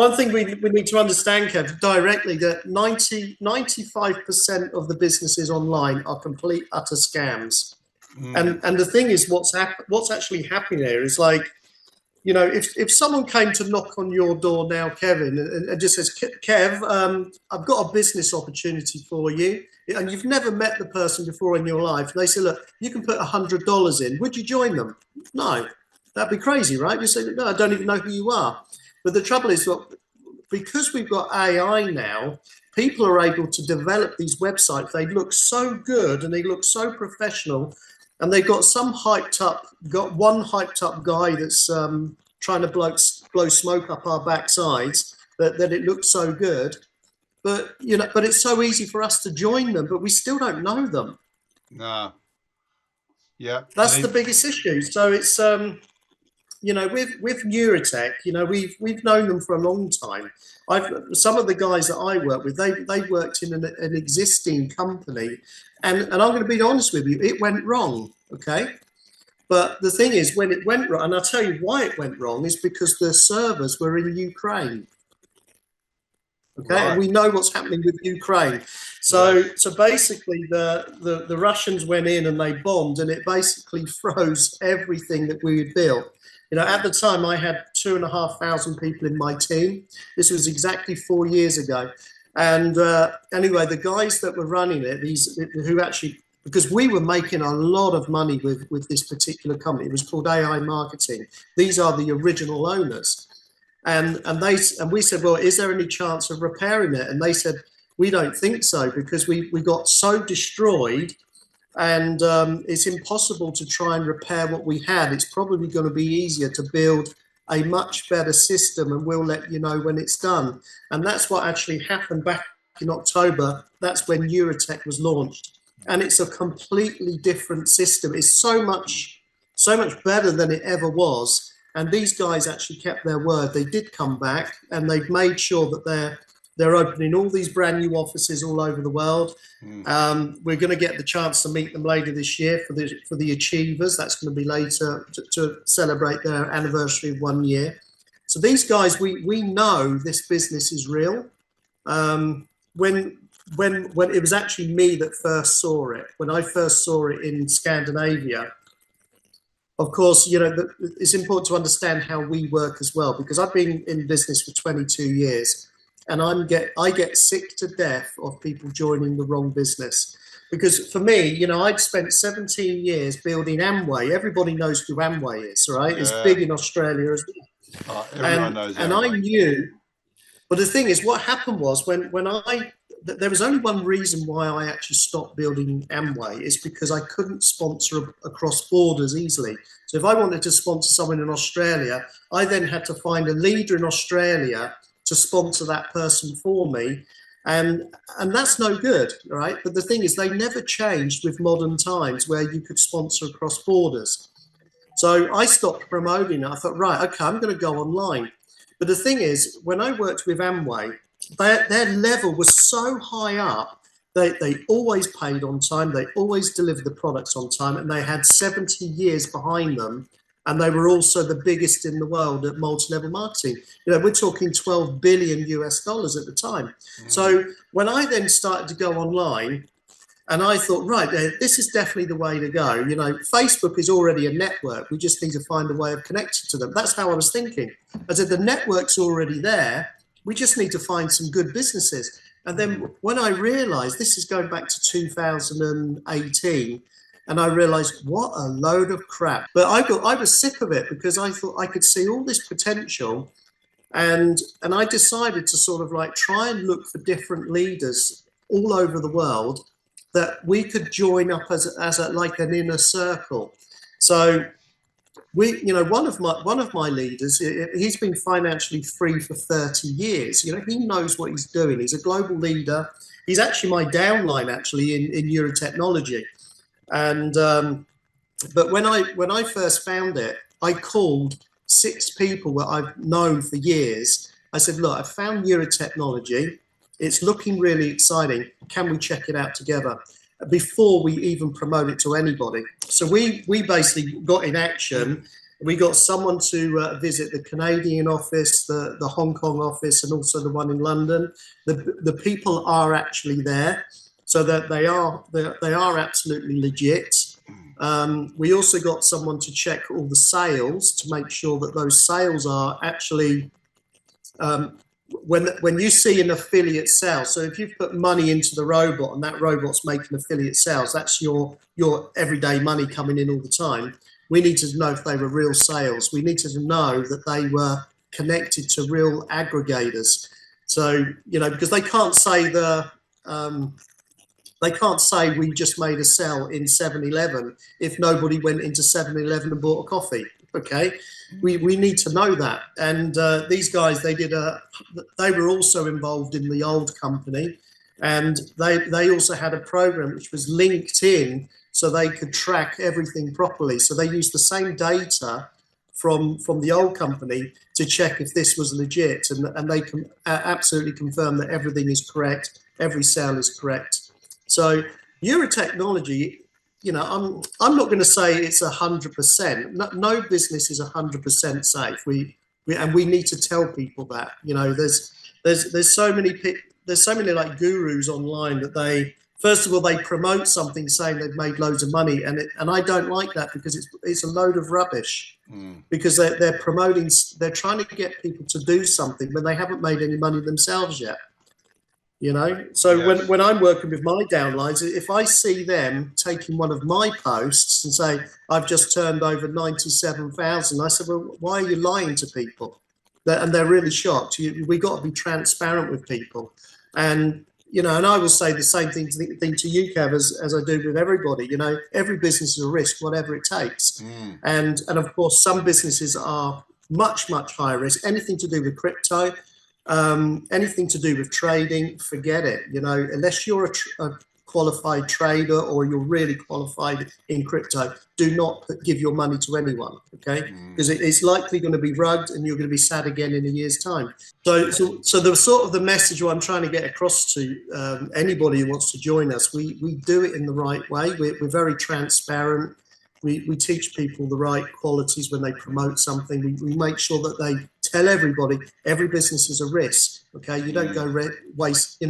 one thing we need to understand, Kev, directly, that 95% of the businesses online are complete, utter scams. And the thing is, what's actually happening there is like, you know, if someone came to knock on your door now, Kevin, and just says, Kev, I've got a business opportunity for you, and you've never met the person before in your life, and they say, look, you can put $100 in, would you join them? No, that'd be crazy, right? You say, no, I don't even know who you are. But the trouble is, look, because we've got AI now, people are able to develop these websites. They look so good and they look so professional. And they've got one hyped up guy that's trying to blow smoke up our backsides that it looks so good. But, you know, but it's so easy for us to join them, but we still don't know them. No. Yeah. That's the biggest issue. So it's, you know, with Neura Tech, you know, we've known them for a long time. Some of the guys that I work with, they worked in an existing company, and I'm going to be honest with you, it went wrong, okay? But the thing is, when it went wrong, and I'll tell you why it went wrong, is because the servers were in Ukraine. Okay, right. And we know what's happening with Ukraine. So basically the Russians went in and they bombed, and it basically froze everything that we had built. You know, at the time I had 2,500 people in my team. This was exactly 4 years ago. And anyway, the guys that were running it, who actually, because we were making a lot of money with this particular company, it was called AI Marketing. These are the original owners. And we said, well, is there any chance of repairing it? And they said, we don't think so, because we got so destroyed, and it's impossible to try and repair what we had. It's probably going to be easier to build a much better system, and we'll let you know when it's done. And that's what actually happened back in October. That's when Neura Tech was launched. And it's a completely different system. It's so much better than it ever was. And these guys actually kept their word. They did come back, and they've made sure that they're opening all these brand new offices all over the world. We're going to get the chance to meet them later this year for the Achievers. That's going to be later to celebrate their anniversary of 1 year. So these guys, we know this business is real. When it was actually me that first saw it, when I first saw it in Scandinavia. Of course, you know, it's important to understand how we work as well, because I've been in business for 22 years. And I get sick to death of people joining the wrong business. Because for me, you know, I'd spent 17 years building Amway. Everybody knows who Amway is, right? Yeah. It's big in Australia as well. Everyone knows Amway. And I knew, but the thing is, what happened was there was only one reason why I actually stopped building Amway, is because I couldn't sponsor across borders easily. So if I wanted to sponsor someone in Australia, I then had to find a leader in Australia to sponsor that person for me, and that's no good, right? But the thing is, they never changed with modern times where you could sponsor across borders. So I stopped promoting it. I thought, right, okay, I'm going to go online. But the thing is, when I worked with Amway, their level was so high up, they always paid on time, they always delivered the products on time, and they had 70 years behind them. And they were also the biggest in the world at multi-level marketing. You know, we're talking 12 billion US dollars at the time. So when I then started to go online, and I thought, right, this is definitely the way to go. You know, Facebook is already a network. We just need to find a way of connecting to them. That's how I was thinking. I said, the network's already there. We just need to find some good businesses. And then when I realized, this is going back to 2018, and I realized, what a load of crap. But I was sick of it, because I thought I could see all this potential. And I decided to sort of like try and look for different leaders all over the world that we could join up as like an inner circle. So you know, one of my leaders, he's been financially free for 30 years. You know, he knows what he's doing. He's a global leader. He's actually my downline actually in neurotechnology. And but when I first found it, I called 6 people that I've known for years. I said, look, I found neurotechnology. It's looking really exciting. Can we check it out together? Before we even promote it to anybody. So we basically got in action, We got someone to visit the Canadian office, the Hong Kong office, and also the one in London. The people are actually there, so that they are absolutely legit. We also got someone to check all the sales to make sure that those sales are actually when you see an affiliate sale. So if you've put money into the robot and that robot's making affiliate sales, that's your everyday money coming in all the time. We need to know if they were real sales. We need to know that they were connected to real aggregators. So, because they can't say we just made a sell in 7-Eleven if nobody went into 7-Eleven and bought a coffee. Okay, we need to know that. And these guys, they were also involved in the old company, and they also had a program which was linked in so they could track everything properly. So they used the same data from the old company to check if this was legit, and they can absolutely confirm that everything is correct, every sale is correct. So Neura Technology, I'm not going to say it's 100%. No business is 100% safe. We need to tell people that. There's so many like gurus online that first of all they promote something saying they've made loads of money, and I don't like that, because it's a load of rubbish. Because they're trying to get people to do something when they haven't made any money themselves yet. So Yes. when I'm working with my downlines, if I see them taking one of my posts and say, I've just turned over 97,000, I said, well, why are you lying to people? And they're really shocked. We've got to be transparent with people. And, and I will say the same thing to you, Kev, as I do with everybody. Every business is a risk, whatever it takes. And of course, some businesses are much, much higher risk. Anything to do with crypto, anything to do with trading, forget it. Unless you're a qualified trader or you're really qualified in crypto, do not give your money to anyone, okay? Because it's likely going to be rugged and you're going to be sad again in a year's time. So the sort of the message I'm trying to get across to anybody who wants to join us, we do it in the right way. We're very transparent. We teach people the right qualities when they promote something. We make sure that they tell everybody every business is a risk. Okay, you don't go waste.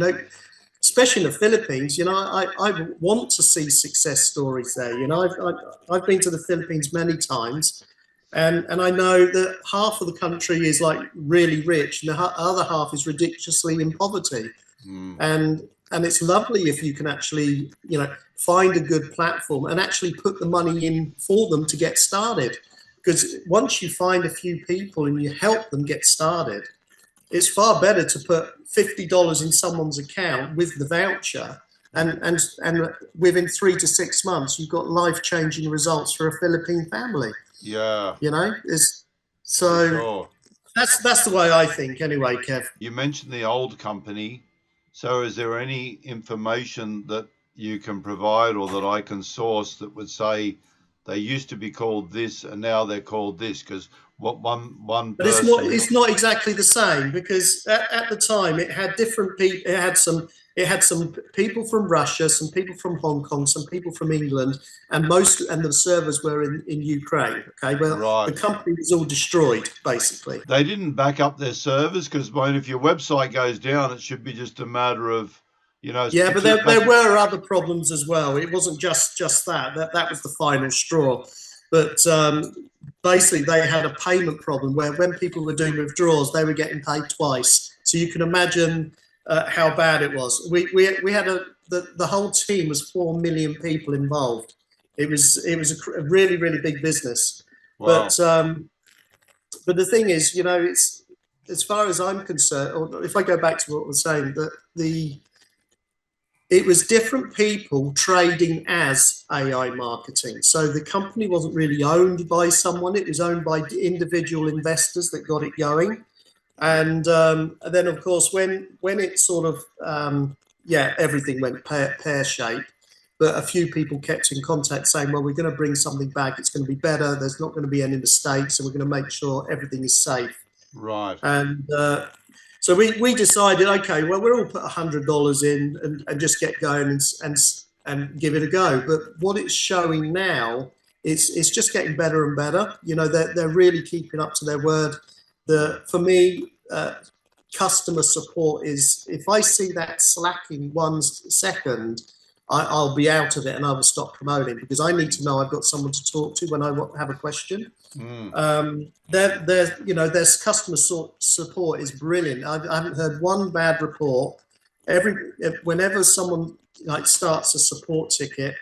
Especially in the Philippines. I want to see success stories there. I've been to the Philippines many times, and I know that half of the country is like really rich, and the other half is ridiculously in poverty. And it's lovely if you can actually, find a good platform and actually put the money in for them to get started. Because once you find a few people and you help them get started, it's far better to put $50 in someone's account with the voucher, and within 3 to 6 months, you've got life-changing results for a Philippine family. Yeah. So that's the way I think anyway, Kev. You mentioned the old company. So is there any information that you can provide or that I can source that would say they used to be called this and now they're called this? Because one but person... it's not exactly the same, because at the time it had different people. It had some people from Russia, some people from Hong Kong, some people from England, and the servers were in Ukraine. Okay, well, Right. The company was all destroyed basically. They didn't back up their servers, because if your website goes down, it should be just a matter of, Yeah, but there were other problems as well. It wasn't just that. That was the final straw. But basically, they had a payment problem where when people were doing withdrawals, they were getting paid twice. So you can imagine how bad it was. We had the whole team was 4 million people involved. It was a really, really big business. Wow. But the thing is, it's, as far as I'm concerned, or if I go back to what I was saying, that it was different people trading as AI marketing. So the company wasn't really owned by someone. It was owned by individual investors that got it going. And then, of course, when it sort of, everything went pear-shaped, but a few people kept in contact saying, well, we're going to bring something back. It's going to be better. There's not going to be any mistakes. So we're going to make sure everything is safe. Right. And so we decided, okay, well, we'll all put $100 in and just get going and give it a go. But what it's showing now it's just getting better and better. You know, they're really keeping up to their word. For me, customer support is, if I see that slacking 1 second, I'll be out of it and I will stop promoting, because I need to know I've got someone to talk to when I have a question. Their customer support is brilliant. I haven't heard one bad report. Whenever someone like starts a support ticket,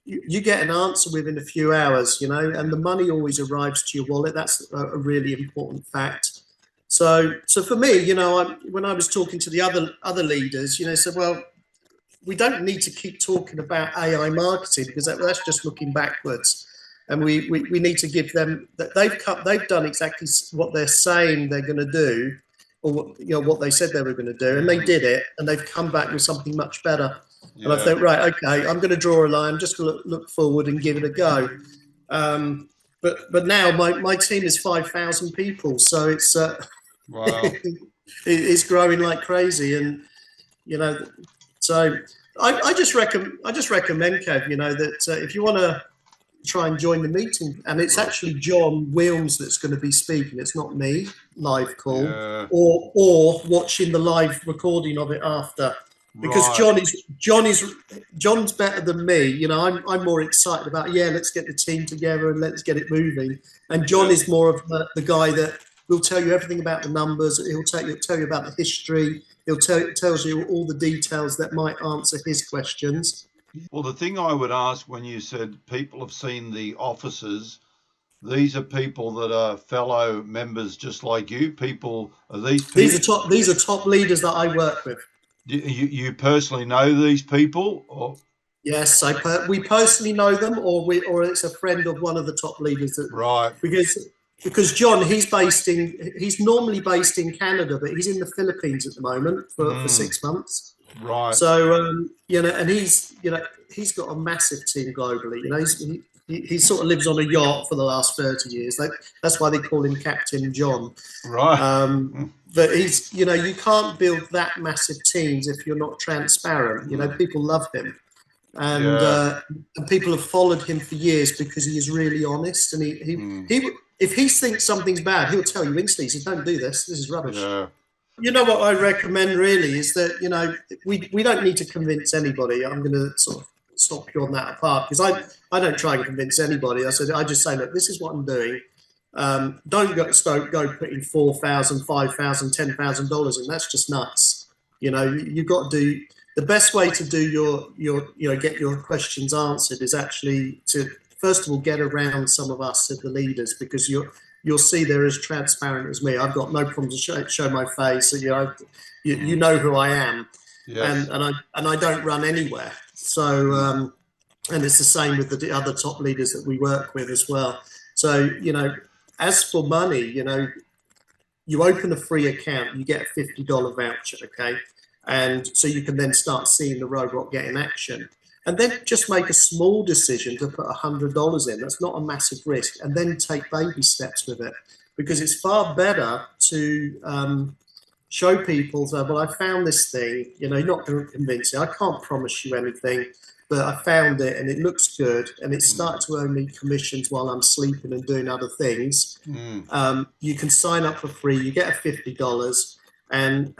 you get an answer within a few hours, you know, and the money always arrives to your wallet. That's a really important fact. So for me, you know, when I was talking to the other leaders, you know, said, well, we don't need to keep talking about AI marketing, because that's just looking backwards. And we need to give them that they've done exactly what they're saying they're going to do, or you know what they said they were going to do, and they did it, and they've come back with something much better. Yeah. And I thought, right, okay, I'm going to draw a line. I'm just going to look forward and give it a go. But now my team is 5,000 people, so it's wow. it's growing like crazy, and you know, so I just recommend, Kev, you know, that if you want to try and join the meeting, and it's actually John Wilms that's going to be speaking. It's not me, live call, yeah. or watching the live recording of it after, because right. John's better than me. You know, I'm more excited about, yeah, let's get the team together and let's get it moving. And John is more of the guy that will tell you everything about the numbers. He'll tell you about the history. He'll tells you all the details that might answer his questions. Well, the thing I would ask, when you said people have seen the offices, these are people that are fellow members just like you. People are these people? These are top leaders that I work with. You personally know these people, or? Yes, we personally know them, or it's a friend of one of the top leaders. Right. Because John, he's normally based in Canada, but he's in the Philippines at the moment for 6 months. Right. So you know, and he's got a massive team globally. You know, he sort of lives on a yacht for the last 30 years. That's why they call him Captain John. Right. But he's, you know, you can't build that massive teams if you're not transparent. You know, people love him, and people have followed him for years because he is really honest. And he if he thinks something's bad, he'll tell you instantly. He says, "Don't do this. This is rubbish." Yeah. You know what I recommend really is that, you know, we don't need to convince anybody. I'm going to sort of stop you on that apart, because I don't try and convince anybody. I just say, look, this is what I'm doing. Don't go putting $4,000, $5,000, $10,000 in. That's just nuts. You know, you've got to do the best way to do get your questions answered is actually to, first of all, get around some of us as the leaders, because you'll see they're as transparent as me. I've got no problem to show my face. So, you know who I am. Yes. And I don't run anywhere. So and it's the same with the other top leaders that we work with as well. So, you know, as for money, you know, you open a free account, you get a $50 voucher, okay? And so you can then start seeing the robot get in action. And then just make a small decision to put $100 in. That's not a massive risk. And then take baby steps with it, because it's far better to show people that, well, I found this thing, you know, you're not going to convince you. I can't promise you anything, but I found it and it looks good. And it started to earn me commissions while I'm sleeping and doing other things. You can sign up for free. You get a $50 and